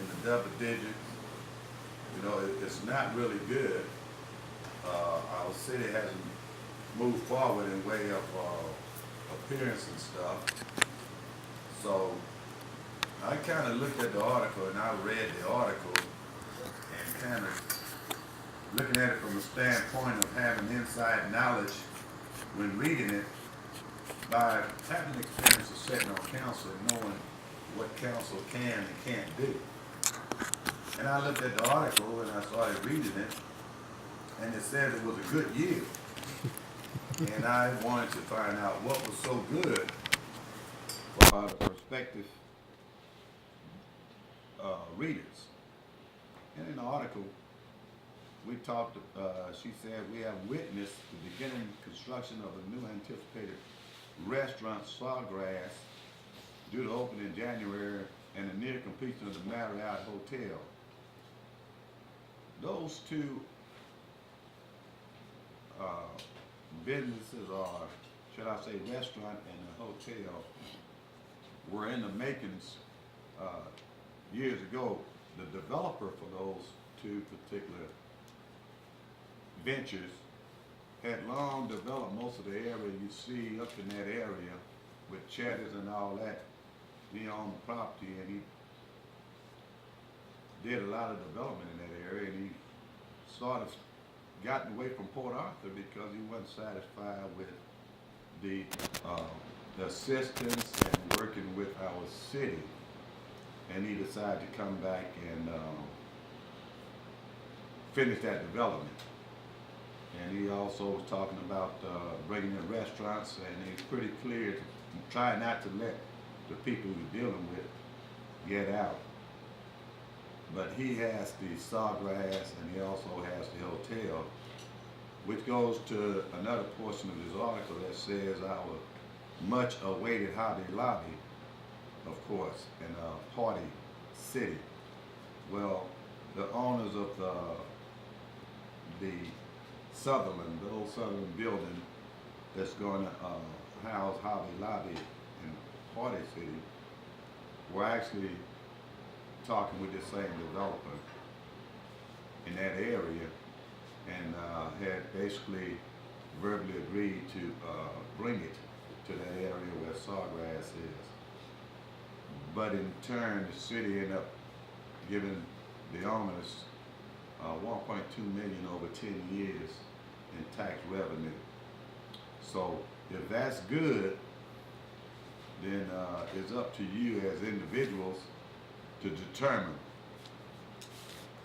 in the double digits. It's not really good. Our city hasn't moved forward in way of appearance and stuff. So I kind of looked at the article and I read the article and kind of looking at it from a standpoint of having inside knowledge when reading it by having the experience of sitting on council and knowing what council can and can't do. And I looked at the article and I started reading it, and it said it was a good year. And I wanted to find out what was so good for our prospective readers. And in the article, she said, we have witnessed the beginning construction of a new anticipated restaurant, Sawgrass, due to open in January, and the near completion of the Marriott Hotel. Those two businesses, or should I say restaurant and a hotel, were in the makings years ago. The developer for those two particular ventures had long developed most of the area you see up in that area with Cheddar's and all that. He owned the property and he did a lot of development in that area, and he sort of gotten away from Port Arthur because he wasn't satisfied with the assistance and working with our city, and he decided to come back and finish that development. And he also was talking about bringing in restaurants, and he's pretty clear to try not to let the people he's dealing with get out. But he has the Sawgrass and he also has the hotel, which goes to another portion of this article that says our much awaited Hobby Lobby, of course, in a party city. Well, the owners of the old Sutherland building that's going to house Hobby Lobby in Party City, were actually talking with the same developer in that area, and had basically verbally agreed to bring it to that area where Sawgrass is. But in turn, the city ended up giving the owners 1.2 million over 10 years in tax revenue. So if that's good, then it's up to you as individuals to determine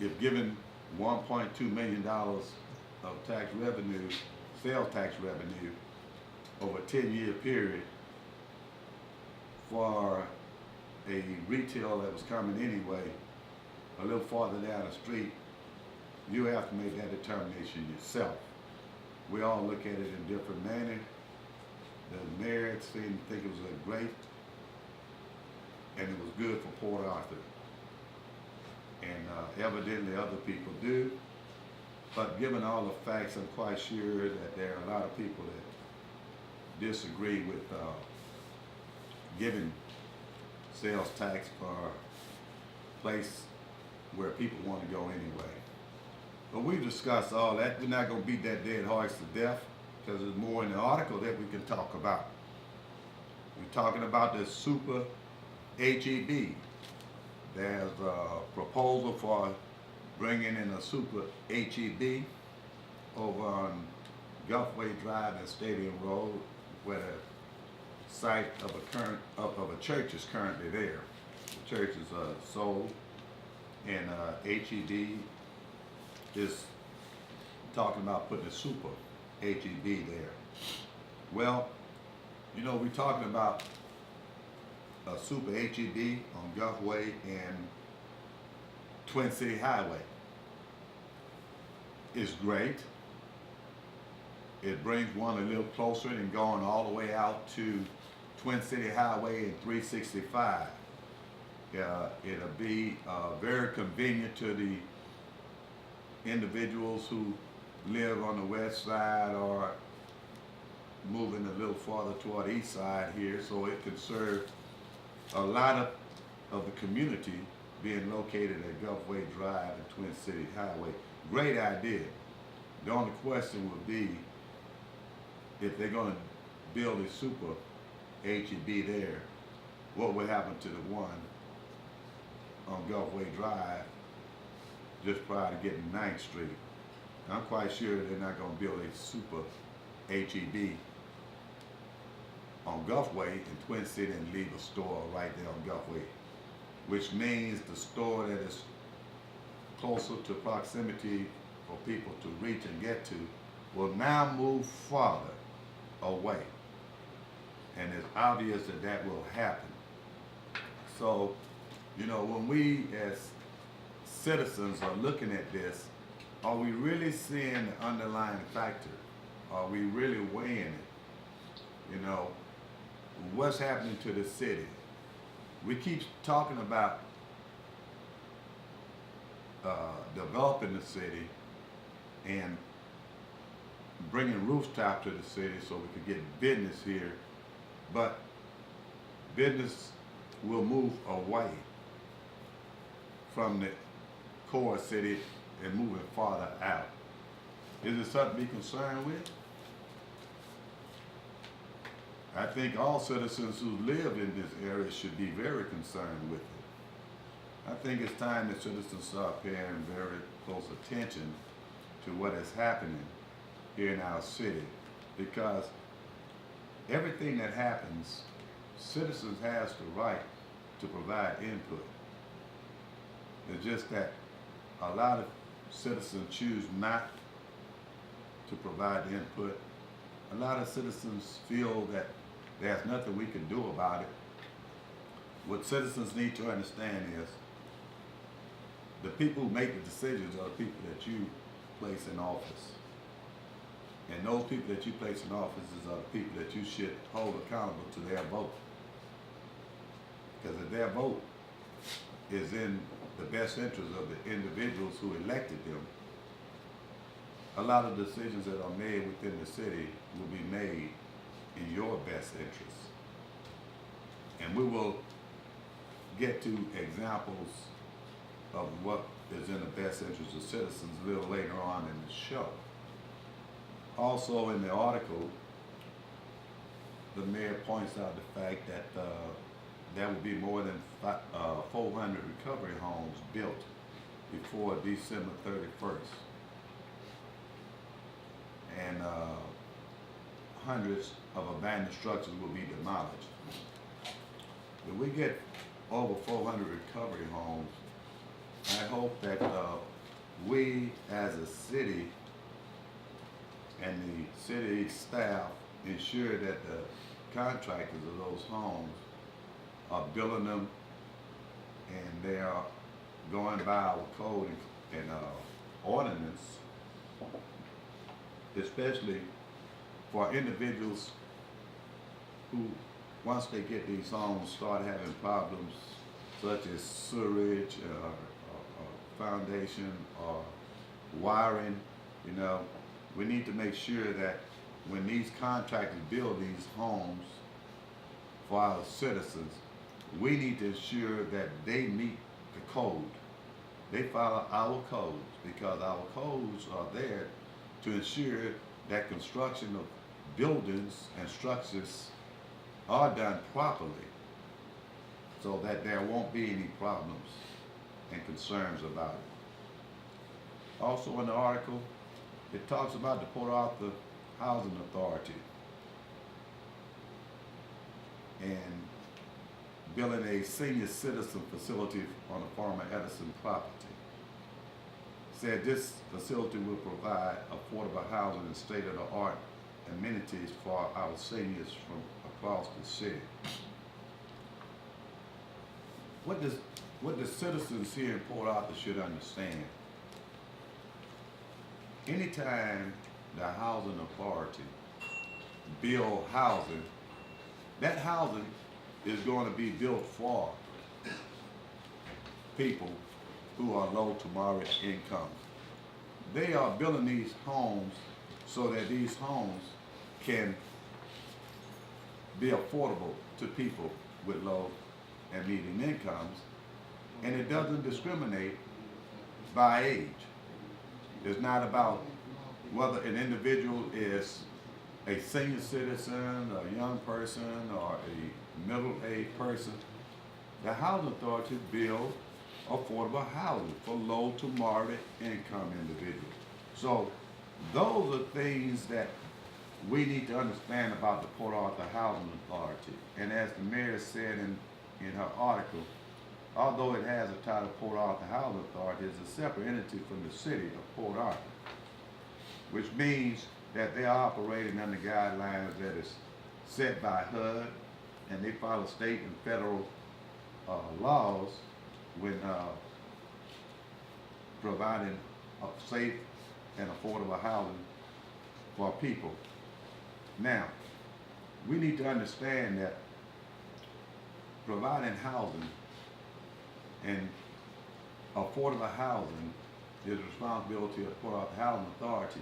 if given $1.2 million of tax revenue, sales tax revenue, over a 10-year period for a retail that was coming anyway, a little farther down the street, you have to make that determination yourself. We all look at it in different manner. The mayor seemed to think it was a great, and it was good for Port Arthur. And evidently other people do. But given all the facts, I'm quite sure that there are a lot of people that disagree with giving sales tax for a place where people want to go anyway. But we've discussed all that. We're not going to beat that dead horse to death because there's more in the article that we can talk about. We're talking about the super HEB. There's a proposal for bringing in a super HEB over on Gulfway Drive and Stadium Road, where the site of a church is currently there. The church is sold, and HEB is talking about putting a super HEB there. Well, we're talking about a super HEB on Gulfway and Twin City Highway. It's great. It brings one a little closer than going all the way out to Twin City Highway and 365. It'll be very convenient to the individuals who live on the west side or moving a little farther toward the east side here, so it can serve a lot of the community being located at Gulfway Drive and Twin City Highway. Great idea. The only question would be if they're going to build a super HEB there, what would happen to the one on Gulfway Drive just prior to getting 9th Street? I'm quite sure they're not going to build a super HEB on Gulfway in Twin City and leave a store right there on Gulfway, which means the store that is closer to proximity for people to reach and get to will now move farther away. And it's obvious that that will happen. So, you know, when we as citizens are looking at this, are we really seeing the underlying factor? Are we really weighing it? You know, what's happening to the city? We keep talking about developing the city and bringing rooftop to the city so we could get business here, but business will move away from the core city and moving farther out. Is it something to be concerned with? I think all citizens who live in this area should be very concerned with it. I think it's time that citizens start paying very close attention to what is happening here in our city, because everything that happens, citizens has the right to provide input. It's just that a lot of citizens choose not to provide the input. A lot of citizens feel that there's nothing we can do about it. What citizens need to understand is the people who make the decisions are the people that you place in office. And those people that you place in offices are the people that you should hold accountable to their vote. Because if their vote is in the best interest of the individuals who elected them, a lot of decisions that are made within the city will be made in your best interest. And we will get to examples of what is in the best interest of citizens a little later on in the show. Also in the article, the mayor points out the fact that there will be more than 400 recovery homes built before December 31st. And hundreds of abandoned structures will be demolished. If we get over 400 recovery homes, I hope that we as a city and the city staff ensure that the contractors of those homes are building them and they are going by our code and ordinance, especially for individuals who, once they get these homes, start having problems such as sewerage, foundation, or wiring. You know, we need to make sure that when these contractors build these homes for our citizens, we need to ensure that they meet the code. They follow our codes, because our codes are there to ensure that construction of buildings and structures are done properly, so that there won't be any problems and concerns about it. Also in the article, it talks about the Port Arthur Housing Authority and building a senior citizen facility on a former Edison property. Said this facility will provide affordable housing and state-of-the-art amenities for our seniors from across the city. What the citizens here in Port Arthur should understand, anytime the housing authority build housing, that housing is going to be built for people who are low to moderate income. They are building these homes so that these homes can be affordable to people with low and medium incomes. and it doesn't discriminate by age. It's not about whether an individual is a senior citizen, a young person, or a middle-aged person. The housing authority build affordable housing for low to moderate income individuals. So those are things that we need to understand about the Port Arthur Housing Authority. And as the mayor said in her article, although it has a title Port Arthur Housing Authority, it's a separate entity from the city of Port Arthur, which means that they are operating under guidelines that is set by HUD, and they follow state and federal laws when providing safe and affordable housing for people. Now, we need to understand that providing housing and affordable housing is the responsibility of the Port Arthur Housing Authority.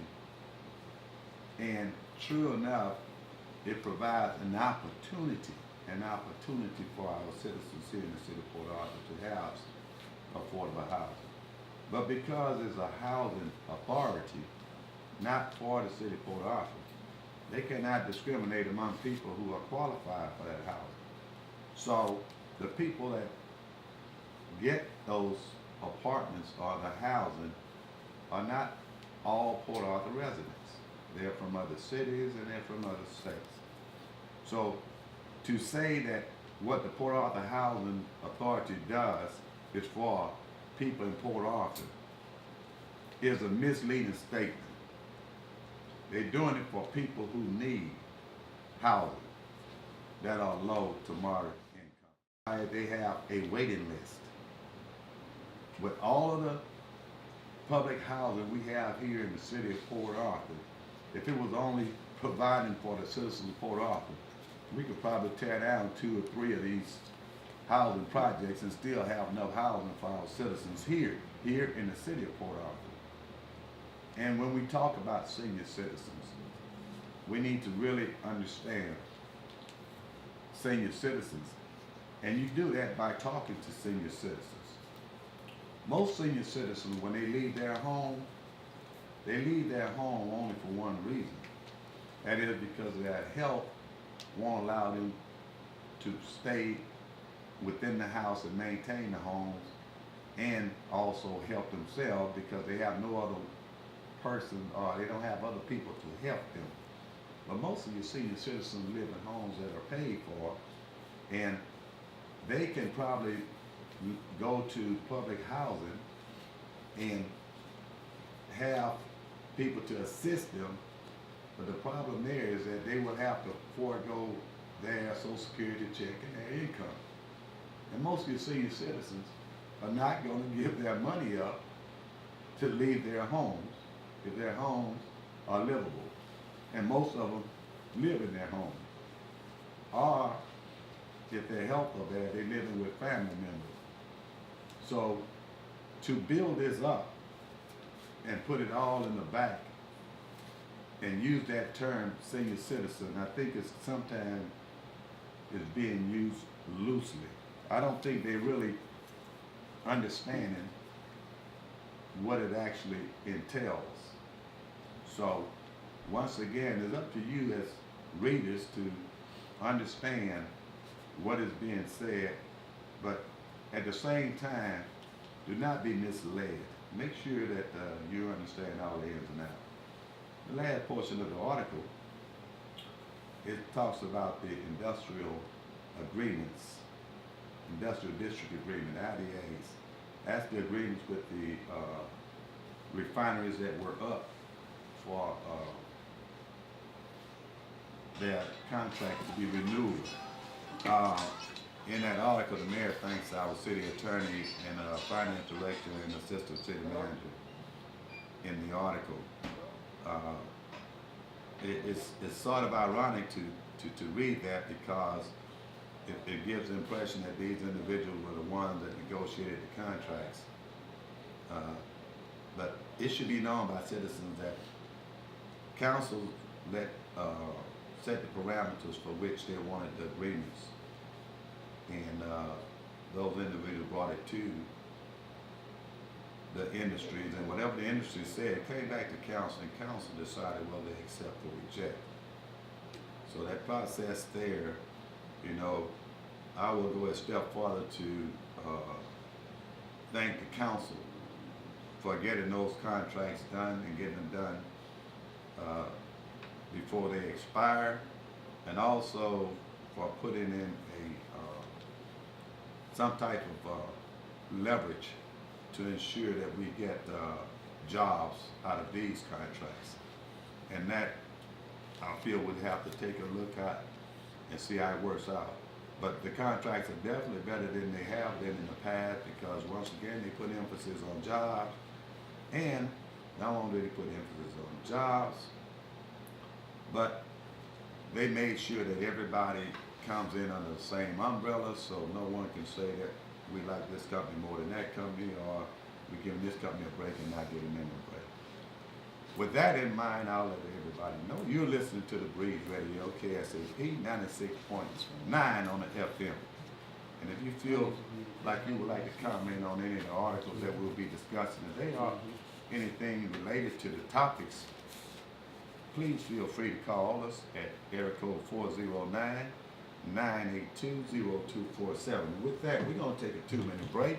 And true enough, it provides an opportunity for our citizens here in the city of Port Arthur to have affordable housing. But because it's a housing authority, not for the city of Port Arthur, they cannot discriminate among people who are qualified for that housing. So the people that get those apartments or the housing are not all Port Arthur residents. They're from other cities and they're from other states. So to say that what the Port Arthur Housing Authority does is for people in Port Arthur is a misleading statement. They're doing it for people who need housing that are low to moderate income. They have a waiting list. With all of the public housing we have here in the city of Port Arthur, if it was only providing for the citizens of Port Arthur, we could probably tear down 2 or 3 of these housing projects and still have enough housing for our citizens here in the city of Port Arthur. And when we talk about senior citizens, we need to really understand senior citizens. And you do that by talking to senior citizens. Most senior citizens, when they leave their home only for one reason. That is because their health won't allow them to stay within the house and maintain the homes and also help themselves because they have no other person or they don't have other people to help them. But most of your senior citizens live in homes that are paid for, and they can probably go to public housing and have people to assist them, but the problem there is that they will have to forego their Social Security check and their income. And most of your senior citizens are not going to give their money up to leave their homes if their homes are livable. And most of them live in their homes. Or if their health are bad, they're living with family members. So to build this up and put it all in the back and use that term senior citizen, I think it's sometimes is being used loosely. I don't think they're really understanding what it actually entails. So once again, it's up to you as readers to understand what is being said, but at the same time, do not be misled. Make sure that you understand all the ins and outs. The last portion of the article, it talks about the industrial agreements, industrial district agreement, IDAs. That's the agreements with the refineries that were up for their contract to be renewed. In that article, the mayor thanks our city attorney and finance director and assistant city manager in the article. It's sort of ironic to read that because it gives the impression that these individuals were the ones that negotiated the contracts. But it should be known by citizens that council set the parameters for which they wanted the agreements. And those individuals brought it to the industries, and whatever the industry said, it came back to council, and council decided whether they accept or reject. So that process there, you know, I will go a step further to thank the council for getting those contracts done and getting them done before they expire, and also for putting in some type of leverage to ensure that we get jobs out of these contracts. And that I feel we'd have to take a look at and see how it works out. But the contracts are definitely better than they have been in the past, because once again, they put emphasis on jobs, and not only did they put emphasis on jobs, but they made sure that everybody comes in under the same umbrella, so no one can say that we like this company more than that company, or we're giving this company a break and not giving them a break. With that in mind, I'll let everybody know you're listening to the Breeze Radio, KSHP 96.9 on the FM. And if you feel like you would like to comment on any of the articles that we'll be discussing today, or anything related to the topics, please feel free to call us at area code 409-982-0247. With that, we're going to take a 2-minute break,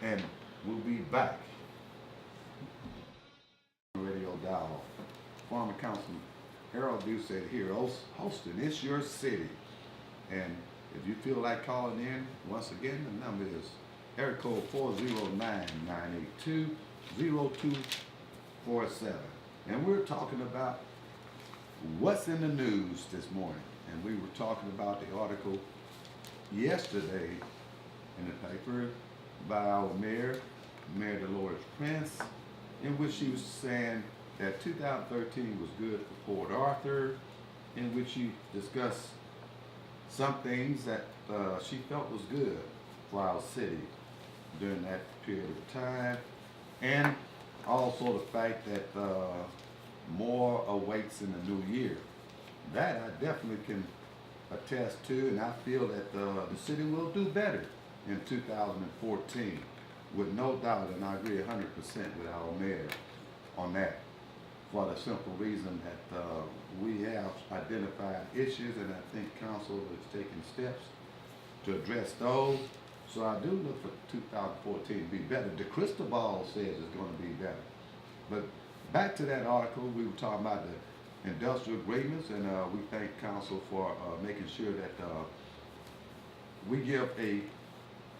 and we'll be back. Radio dial. Former Councilman Harold Doucet here hosting It's Your City. And if you feel like calling in, once again, the number is area code 409-982-0247. And we're talking about what's in the news this morning. And we were talking about the article yesterday in the paper by our Mayor Dolores Prince, in which she was saying that 2013 was good for Port Arthur, in which she discussed some things that she felt was good for our city during that period of time, and also the fact that more awaits in the new year. That I definitely can attest to, and I feel that the city will do better in 2014, with no doubt, and I agree 100% with our mayor on that, for the simple reason that we have identified issues, and I think council is taking steps to address those. So I do look for 2014 to be better. The crystal ball says it's going to be better. But back to that article, we were talking about the industrial agreements, and we thank council for making sure that we give a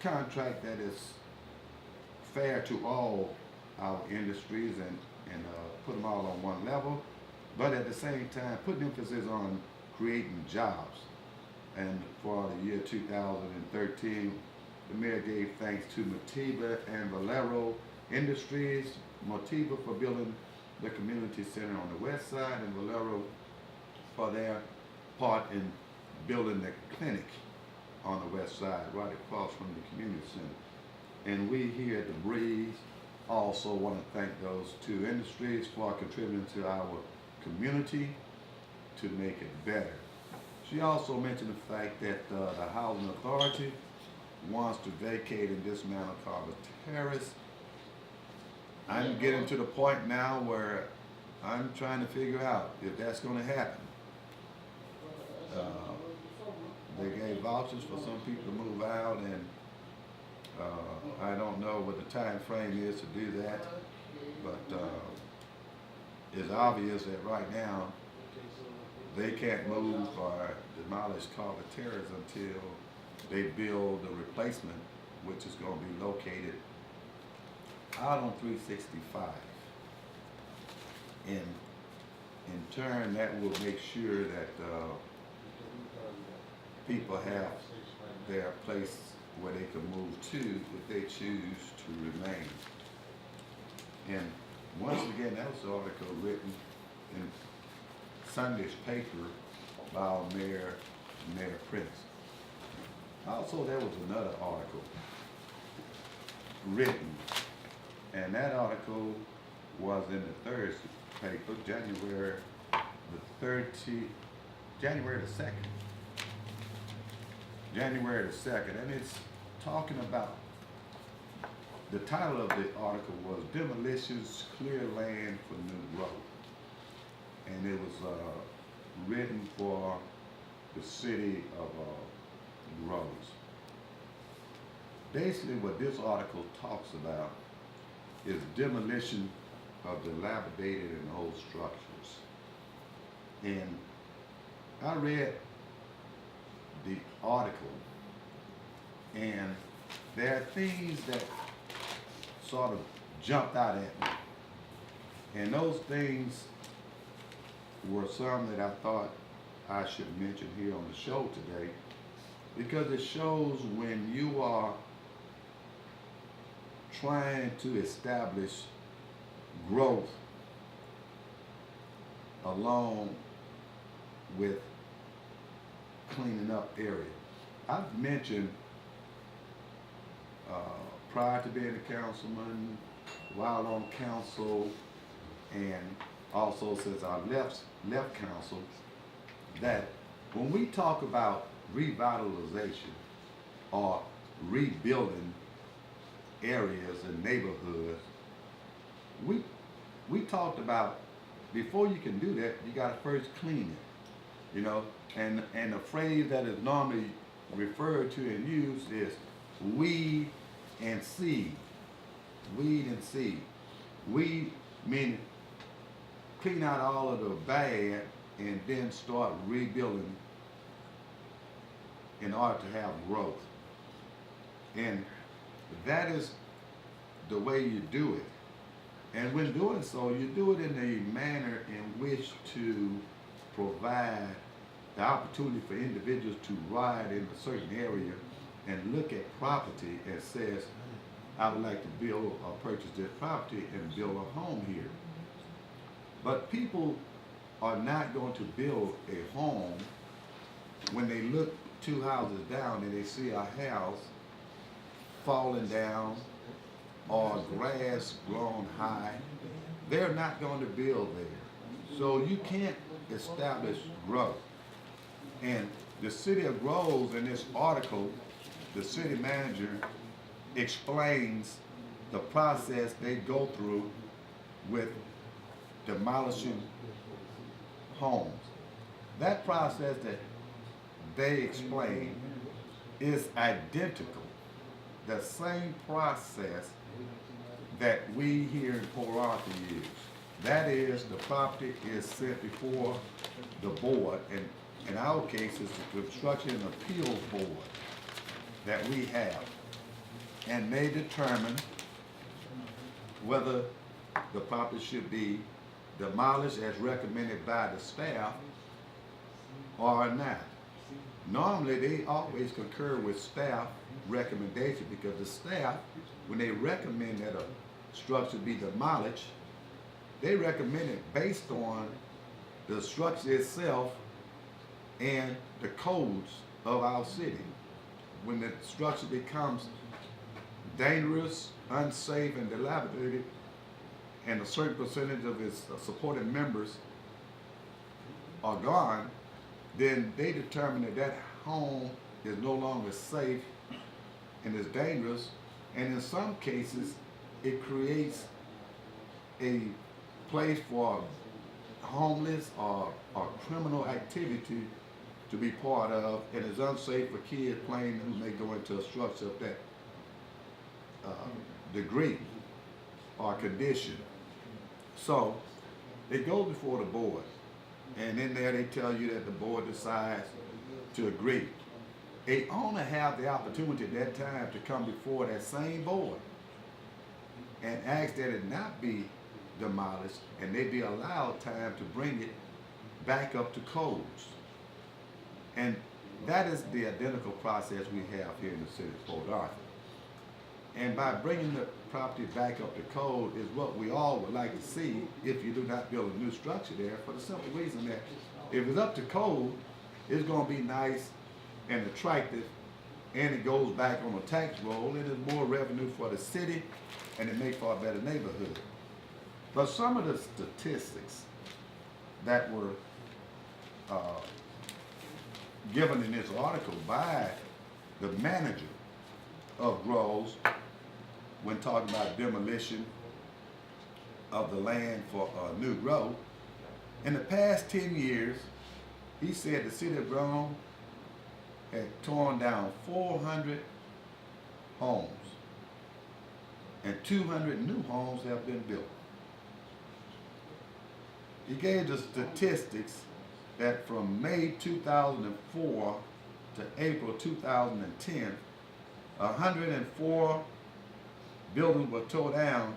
contract that is fair to all our industries, and put them all on one level, but at the same time putting emphasis on creating jobs. And for the year 2013, the mayor gave thanks to Motiva and Valero Industries. Motiva for building the community center on the west side, and Valero for their part in building the clinic on the west side, right across from the community center. And we here at the Breeze also want to thank those two industries for contributing to our community to make it better. She also mentioned the fact that the Housing Authority wants to vacate and dismantle Carver Terrace. I'm getting to the point now where I'm trying to figure out if that's going to happen. They gave vouchers for some people to move out, and I don't know what the time frame is to do that, but it's obvious that right now they can't move or demolish Carver Terrace until they build the replacement, which is going to be located out on 365. And in turn, that will make sure that people have their place where they can move to if they choose to remain. And once again, that was an article written in Sunday's paper by our Mayor Prince. Also, there was another article written, and that article was in the Thursday paper, January the 2nd. And it's talking about, the title of the article was Demolitions Clear Land for New Growth. And it was written for the city of Rose. Basically what this article talks about is demolition of dilapidated and old structures. And I read the article, and there are things that sort of jumped out at me. And those things were some that I thought I should mention here on the show today, because it shows when you are trying to establish growth along with cleaning up areas. I've mentioned prior to being a councilman, while on council, and also since I left council, that when we talk about revitalization or rebuilding areas and neighborhoods, we talked about, before you can do that, you gotta first clean it, you know, and the phrase that is normally referred to and used is weed and seed. Weed and seed. Weed meaning clean out all of the bad and then start rebuilding in order to have growth. And that is the way you do it. And when doing so, you do it in a manner in which to provide the opportunity for individuals to ride in a certain area and look at property and says, I would like to build or purchase this property and build a home here. But people are not going to build a home when they look 2 houses down and they see a house falling down or grass grown high. They're not going to build there. So you can't establish growth. And the city of Groves, in this article, the city manager explains the process they go through with demolishing homes. That process that they explain is identical, the same process that we here in Port Arthur use. That is, the property is sent before the board, and in our case, it's the Construction and Appeals Board that we have. And they determine whether the property should be demolished as recommended by the staff or not. Normally, they always concur with staff recommendation, because the staff, when they recommend that a structure be demolished, they recommend it based on the structure itself and the codes of our city. When the structure becomes dangerous, unsafe, and dilapidated, and a certain percentage of its supporting members are gone, then they determine that that home is no longer safe and is dangerous, and in some cases it creates a place for homeless or criminal activity to be part of, and is unsafe for kids playing who may go into a structure of that degree or condition. So it goes before the board, and in there they tell you that the board decides to agree. A owner have the opportunity at that time to come before that same board and ask that it not be demolished, and they be allowed time to bring it back up to codes. And that is the identical process we have here in the city of Port Arthur. And by bringing the property back up to code is what we all would like to see if you do not build a new structure there, for the simple reason that if it's up to code, it's going to be nice and attractive, and it goes back on a tax roll, and it's more revenue for the city, and it makes for a better neighborhood. But some of the statistics that were given in this article by the manager of grows when talking about demolition of the land for new growth. In the past 10 years, he said the city of Rome had torn down 400 homes and 200 new homes have been built. He gave the statistics that from May 2004 to April 2010, 104 buildings were torn down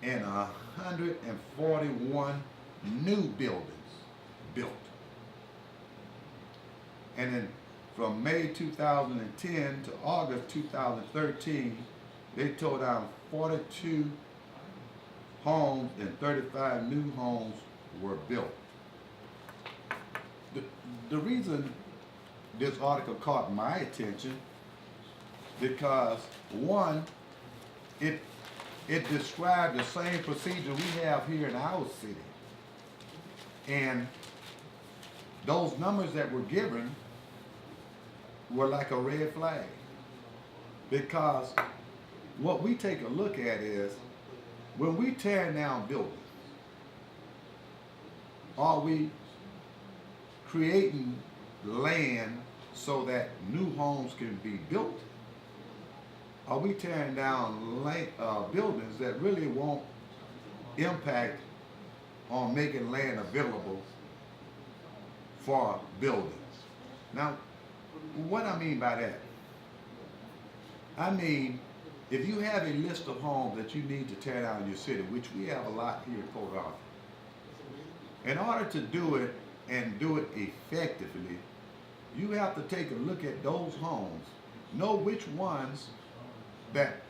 and 141 new buildings built. And then from May 2010 to August 2013, they tore down 42 homes and 35 new homes were built. The reason this article caught my attention because one, it described the same procedure we have here in our city. And those numbers that were given were like a red flag. Because what we take a look at is, when we tear down buildings, are we creating land so that new homes can be built? Are we tearing down buildings that really won't impact on making land available for buildings? Now, what I mean by that, I mean, if you have a list of homes that you need to tear down in your city, which we have a lot here in Port Arthur, in order to do it and do it effectively, you have to take a look at those homes, know which ones that,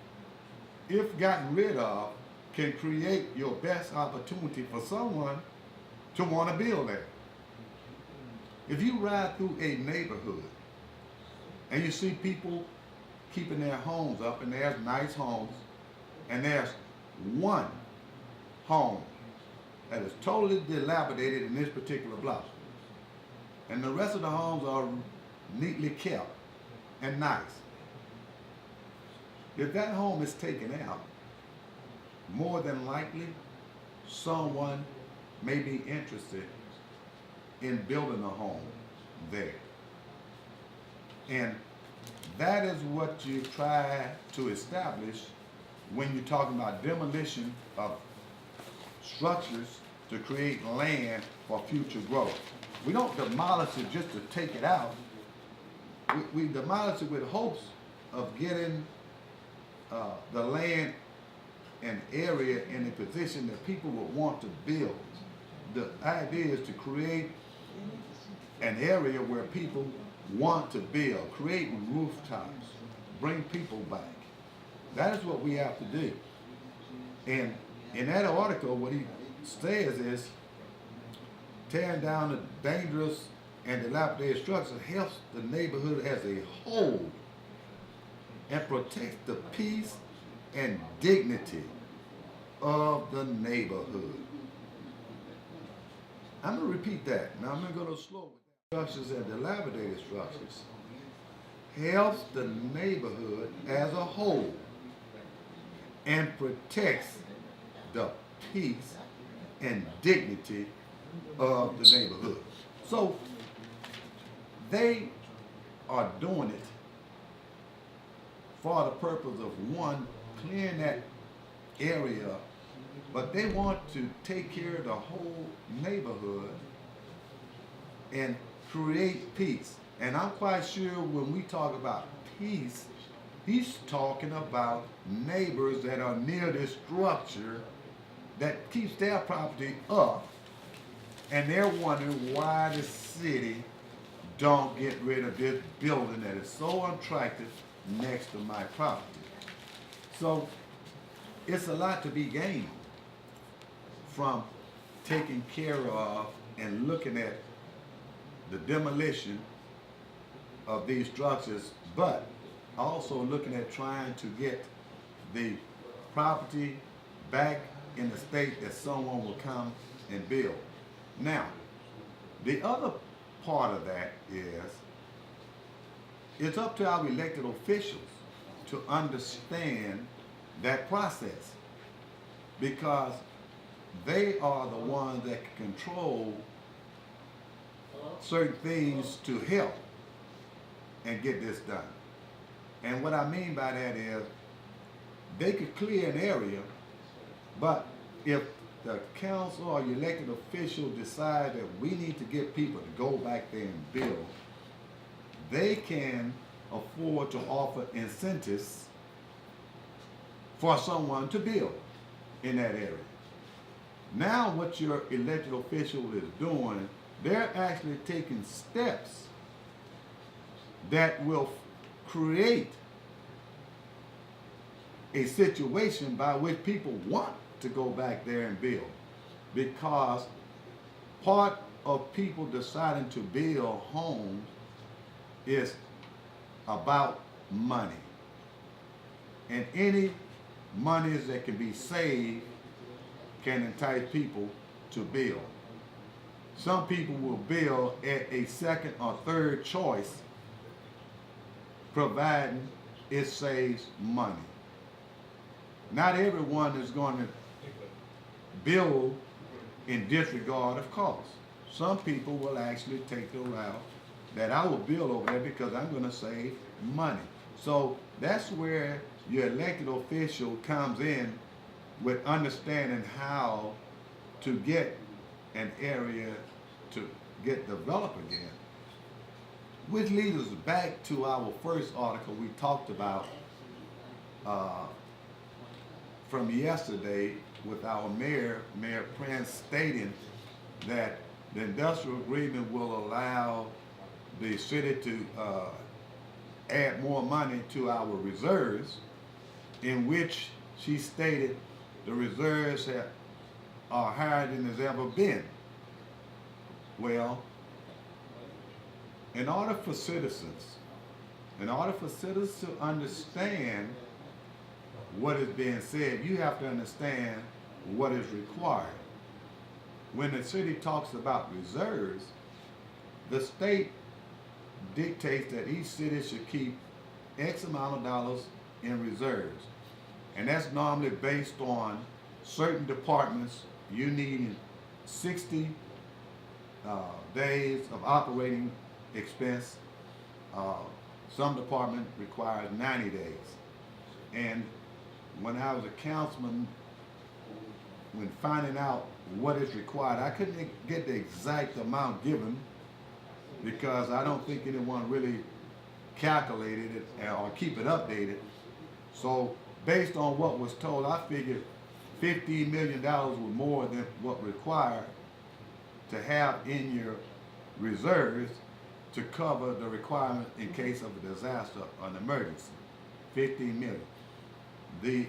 if gotten rid of, can create your best opportunity for someone to want to build there. If you ride through a neighborhood and you see people keeping their homes up, and there's nice homes, and there's one home that is totally dilapidated in this particular block, and the rest of the homes are neatly kept and nice. If that home is taken out, more than likely someone may be interested in building a home there. And that is what you try to establish when you're talking about demolition of structures to create land for future growth. We don't demolish it just to take it out. We demolish it with hopes of getting the land and area in a position that people would want to build. The idea is to create an area where people want to build, create rooftops, bring people back. That is what we have to do. And in that article, what he says is, tearing down the dangerous and dilapidated structures helps the neighborhood as a whole and protects the peace and dignity of the neighborhood. I'm going to repeat that. Now I'm going to go a little slow. Structures and dilapidated structures helps the neighborhood as a whole and protects the peace and dignity of the neighborhood. So they are doing it for the purpose of, one, clearing that area, but they want to take care of the whole neighborhood and create peace. And I'm quite sure when we talk about peace, he's talking about neighbors that are near this structure that keeps their property up, and they're wondering why the city don't get rid of this building that is so attractive next to my property. So it's a lot to be gained from taking care of and looking at the demolition of these structures, but also looking at trying to get the property back in the state that someone will come and build. Now, the other part of that is, it's up to our elected officials to understand that process, because they are the ones that can control certain things to help and get this done. And what I mean by that is they could clear an area, but if the council or elected official decide that we need to get people to go back there and build, they can afford to offer incentives for someone to build in that area. Now what your elected official is doing, they're actually taking steps that will create a situation by which people want to go back there and build, because part of people deciding to build homes is about money, and any monies that can be saved can entice people to build. Some people will build at a second or third choice, providing it saves money. Not everyone is going to build in disregard of cost. Some people will actually take the route that I will build over there because I'm going to save money. So that's where your elected official comes in with understanding how to get an area to get developed again. Which leads us back to our first article we talked about from yesterday with our Mayor Prince, stating that the industrial agreement will allow the city to add more money to our reserves, in which she stated the reserves are higher than it's ever been. Well, in order for citizens to understand what is being said, you have to understand what is required. When the city talks about reserves, the state dictates that each city should keep X amount of dollars in reserves. And that's normally based on certain departments you need 60 days of operating expense. Some department requires 90 days. And when I was a councilman, when finding out what is required, I couldn't get the exact amount given because I don't think anyone really calculated it or keep it updated. So based on what was told, I figured $15 million was more than what required to have in your reserves to cover the requirement in case of a disaster or an emergency. 15 million. The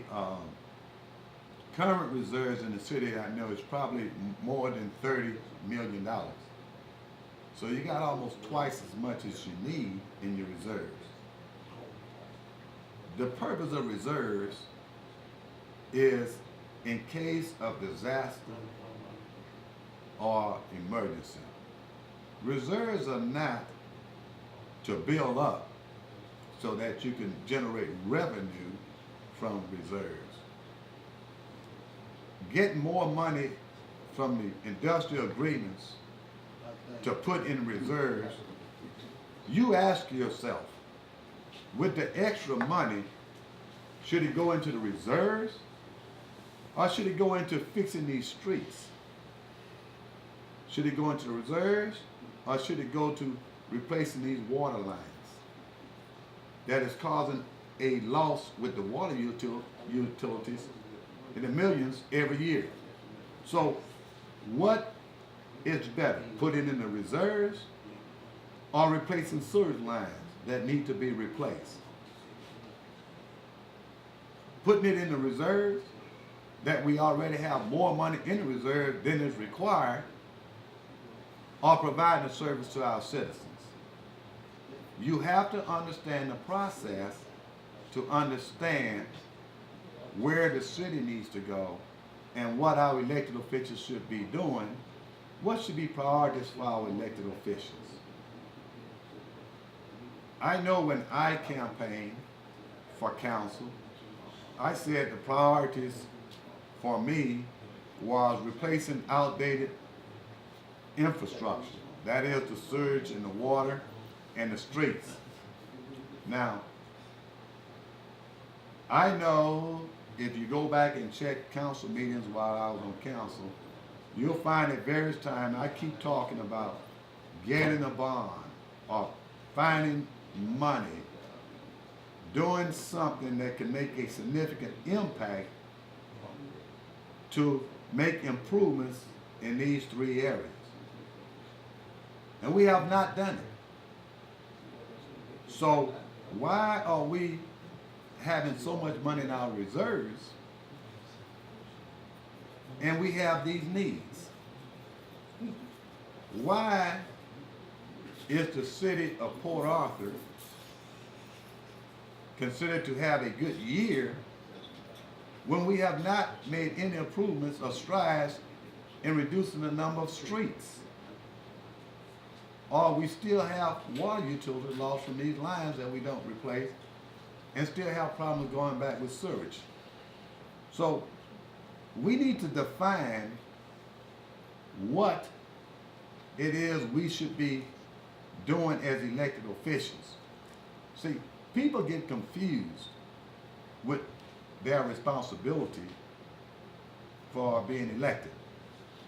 current reserves in the city, I know, is probably more than $30 million. So you got almost twice as much as you need in your reserves. The purpose of reserves is in case of disaster or emergency. Reserves are not to build up so that you can generate revenue from reserves. Getting more money from the industrial agreements to put in reserves, you ask yourself, with the extra money, should it go into the reserves or should it go into fixing these streets? Should it go into the reserves or should it go to replacing these water lines that is causing a loss with the water utilities in the millions every year? So what is better, putting in the reserves or replacing sewage lines that need to be replaced? Putting it in the reserves, that we already have more money in the reserve than is required, or providing a service to our citizens. You have to understand the process to understand where the city needs to go and what our elected officials should be doing. What should be priorities for our elected officials? I know when I campaigned for council, I said the priorities for me was replacing outdated infrastructure. That is the sewage and the water and the streets. Now, I know if you go back and check council meetings while I was on council, you'll find at various times I keep talking about getting a bond or finding money, doing something that can make a significant impact to make improvements in these three areas. And we have not done it. So why are we having so much money in our reserves and we have these needs? Why is the city of Port Arthur considered to have a good year when we have not made any improvements or strides in reducing the number of streets? Or we still have water utilities lost from these lines that we don't replace, and still have problems going back with sewage. So we need to define what it is we should be doing as elected officials. See, people get confused with their responsibility for being elected.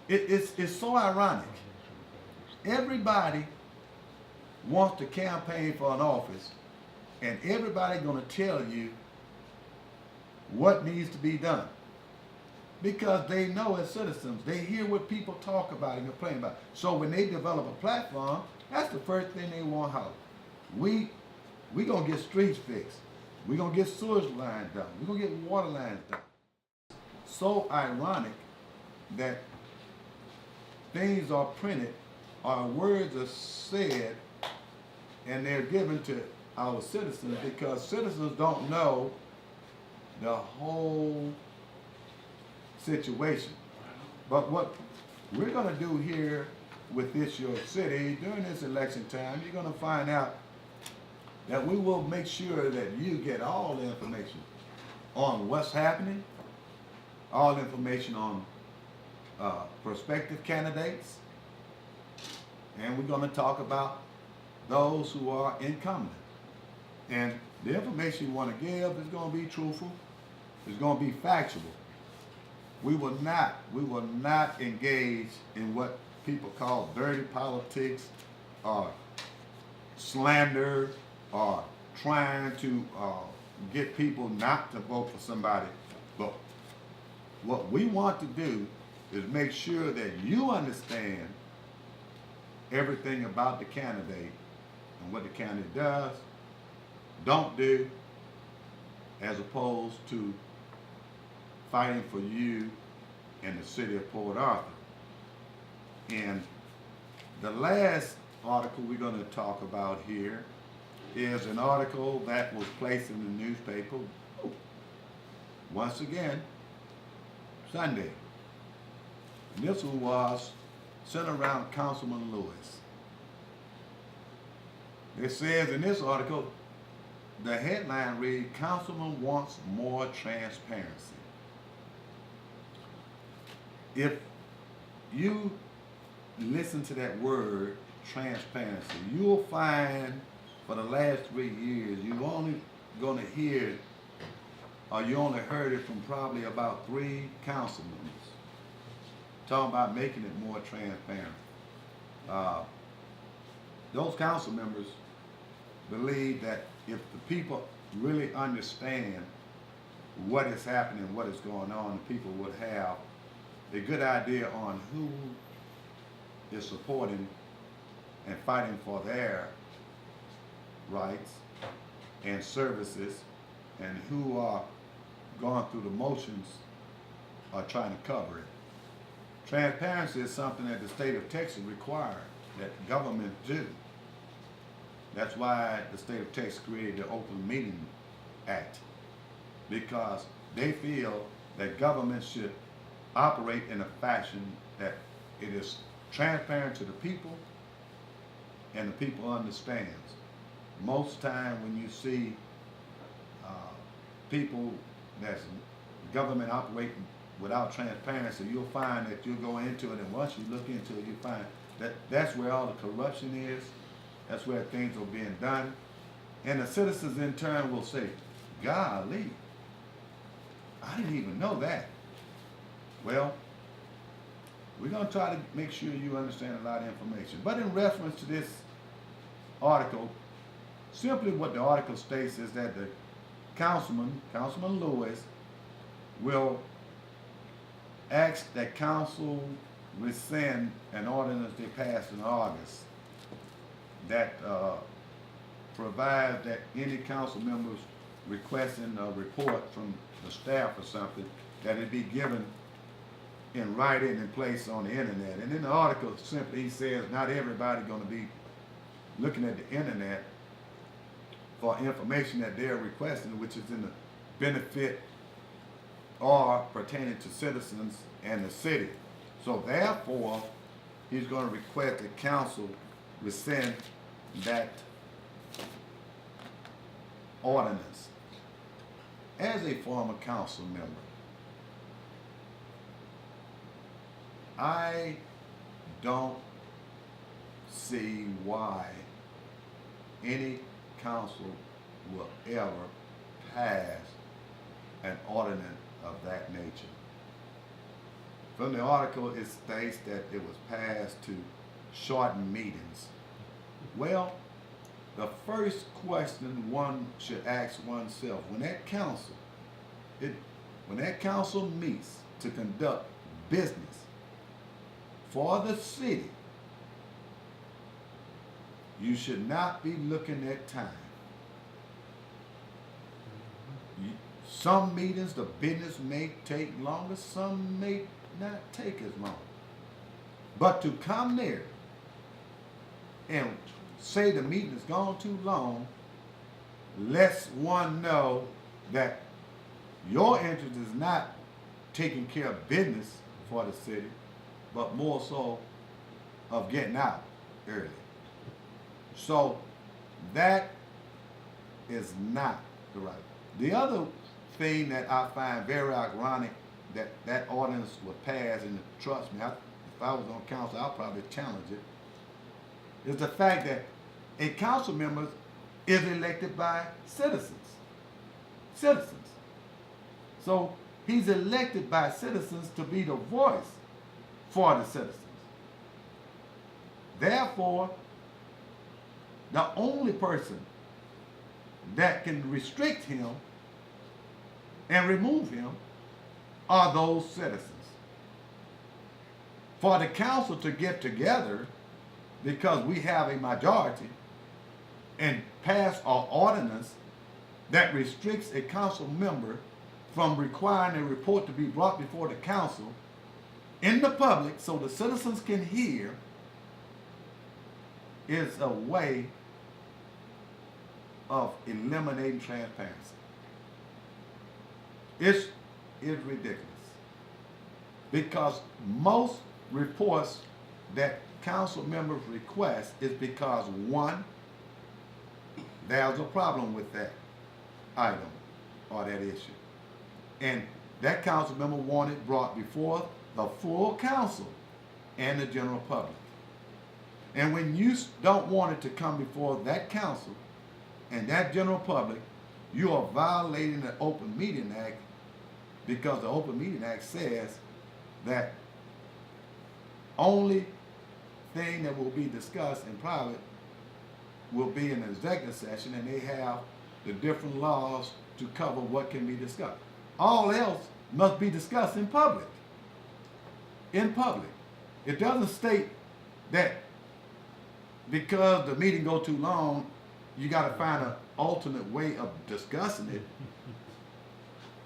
It's so ironic. Everybody wants to campaign for an office, and everybody gonna tell you what needs to be done. Because they know as citizens, they hear what people talk about and complain about. So when they develop a platform, that's the first thing they want out. We gonna get streets fixed. We gonna get sewage lines done. We gonna get water lines done. So ironic that things are printed, or words are said, and they're given to our citizens because citizens don't know the whole situation. But what we're going to do here with this your city during this election time, you're going to find out that we will make sure that you get all the information on what's happening, all the information on prospective candidates, and we're going to talk about those who are incumbent. And the information you want to give is going to be truthful. It's going to be factual. We will not engage in what people call dirty politics or slander or trying to get people not to vote for somebody. But what we want to do is make sure that you understand everything about the candidate and what the candidate does, don't do, as opposed to fighting for you in the city of Port Arthur. And the last article we're going to talk about here is an article that was placed in the newspaper, once again, Sunday. And this one was centered around Councilman Lewis. It says in this article, the headline reads, Councilman wants more transparency. If you listen to that word, transparency, you'll find for the last 3 years, you're only going to hear, or you only heard it from probably about 3 council members talking about making it more transparent. Those council members believe that if the people really understand what is happening, what is going on, the people would have a good idea on who is supporting and fighting for their rights and services, and who are going through the motions are trying to cover it. Transparency is something that the state of Texas requires that government do. That's why the state of Texas created the Open Meeting Act, because they feel that government should operate in a fashion that it is transparent to the people and the people understands. Most time when you see people that's government operating without transparency, you'll find that you'll go into it, and once you look into it, you find that that's where all the corruption is. That's where things are being done. And the citizens in turn will say, golly, I didn't even know that. Well, we're going to try to make sure you understand a lot of information. But in reference to this article, simply what the article states is that the Councilman Lewis, will ask that council rescind an ordinance they passed in August that provides that any council members requesting a report from the staff or something, that it be given in writing and placed on the internet. And in the article, simply he says not everybody going to be looking at the internet for information that they're requesting, which is in the benefit or pertaining to citizens and the city. So therefore, he's going to request that council rescind that ordinance. As a former council member, I don't see why any council will ever pass an ordinance of that nature. From the article, it states that it was passed to shorten meetings. Well, the first question one should ask oneself, when that council meets to conduct business for the city, you should not be looking at time. Some meetings, the business may take longer, some may not take as long. But to come there and say the meeting has gone too long lets one know that your interest is not taking care of business for the city, but more so of getting out early. So that is not the right. The other thing that I find very ironic that that ordinance was passed, and trust me, if I was on council, I'll probably challenge it, is the fact that a council member is elected by citizens. Citizens. So he's elected by citizens to be the voice for the citizens. Therefore, the only person that can restrict him and remove him are those citizens. For the council to get together, because we have a majority, and pass an ordinance that restricts a council member from requiring a report to be brought before the council in the public so the citizens can hear, is a way of eliminating transparency. It's ridiculous, because most reports that council members request is because, one, there's a problem with that item or that issue, and that council member wanted it brought before the full council and the general public. And when you don't want it to come before that council and that general public, you are violating the Open Meeting Act, because the Open Meeting Act says that only thing that will be discussed in private will be in an executive session, and they have the different laws to cover what can be discussed. All else must be discussed in public. In public. It doesn't state that because the meeting go too long, you got to find an alternate way of discussing it.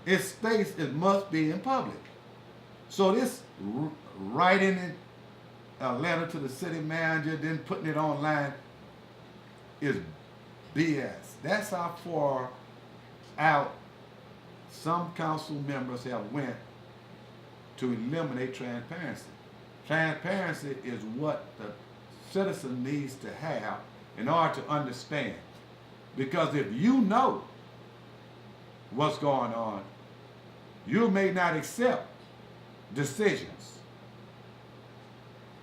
It states it must be in public. So this writing it, a letter to the city manager, then putting it online, is BS. That's how far out some council members have went to eliminate transparency. Transparency is what the citizen needs to have in order to understand. Because if you know what's going on, you may not accept decisions.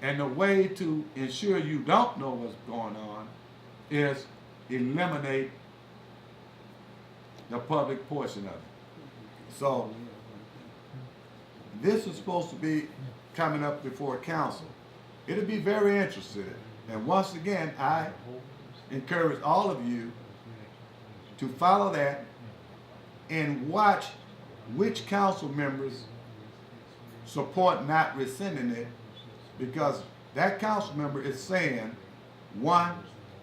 And the way to ensure you don't know what's going on is eliminate the public portion of it. So this is supposed to be coming up before council. It'll be very interesting. And once again, I encourage all of you to follow that and watch which council members support not rescinding it, because that council member is saying, one,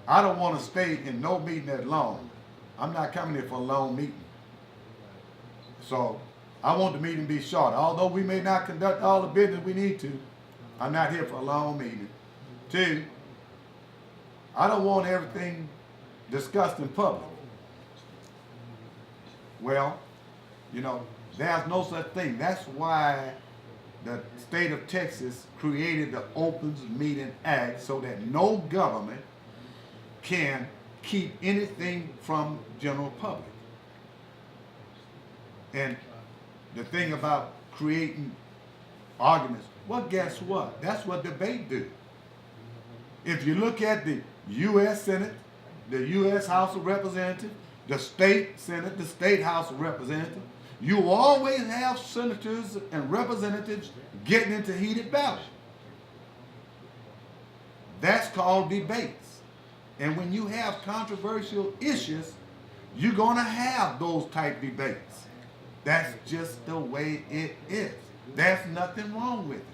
I don't want to stay in no meeting that long. I'm not coming here for a long meeting. So I want the meeting to be short. Although we may not conduct all the business we need to, I'm not here for a long meeting. Two, I don't want everything discussed in public. Well, you know, there's no such thing. That's why the state of Texas created the Opens Meeting Act, so that no government can keep anything from general public. And the thing about creating arguments, well, guess what? That's what debate do. If you look at the U.S. Senate, the U.S. House of Representatives, the state Senate, the state House of Representatives, you always have senators and representatives getting into heated battles. That's called debates. And when you have controversial issues, you're going to have those type debates. That's just the way it is. There's nothing wrong with it.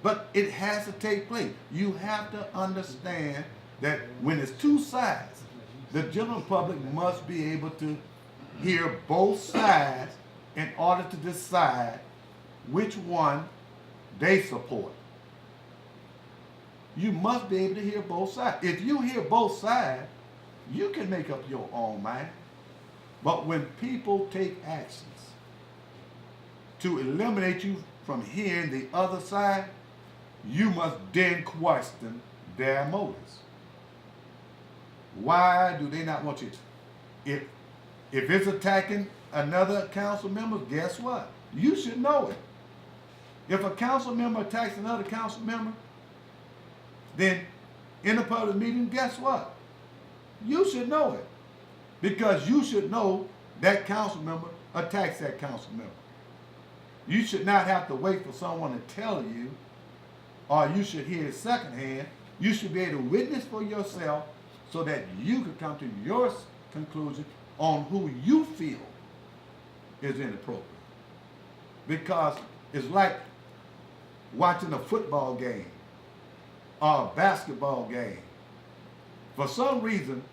But it has to take place. You have to understand that when it's two sides, the general public must be able to hear both sides in order to decide which one they support. You must be able to hear both sides. If you hear both sides, you can make up your own mind. But when people take actions to eliminate you from hearing the other side, you must then question their motives. Why do they not want you to? If it's attacking another council member, guess what? You should know it. If a council member attacks another council member, then in a public meeting, guess what? You should know it. Because you should know that council member attacks that council member. You should not have to wait for someone to tell you, or you should hear it secondhand. You should be able to witness for yourself so that you can come to your conclusion on who you feel is inappropriate. Because it's like watching a football game or a basketball game. For some reason,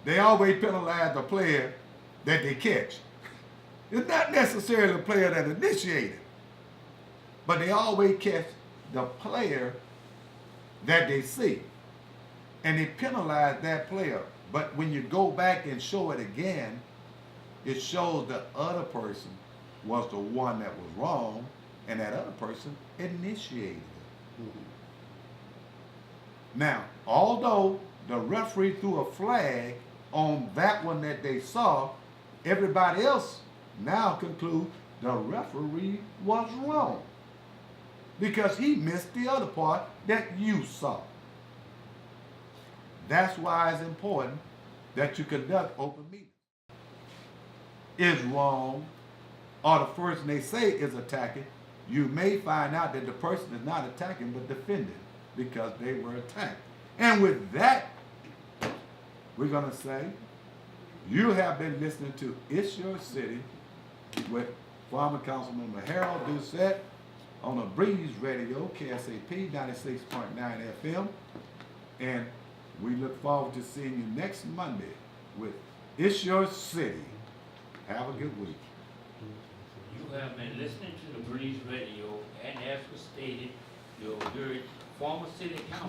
they always penalize the player that they catch. It's not necessarily the player that initiated, but they always catch the player that they see. And they penalize that player. But when you go back and show it again, it shows the other person was the one that was wrong, and that other person initiated it. Mm-hmm. Now, although the referee threw a flag on that one that they saw, everybody else now conclude the referee was wrong because he missed the other part that you saw. That's why it's important that you conduct open meetings. Is wrong, or the person they say is attacking, you may find out that the person is not attacking but defending because they were attacked. And with that, we're going to say, you have been listening to It's Your City with former Councilmember Harold Doucet on a Breeze Radio, KSAP 96.9 FM. And we look forward to seeing you next Monday with It's Your City. Have a good week. You have been listening to the Breeze Radio, and as was stated, your very former city council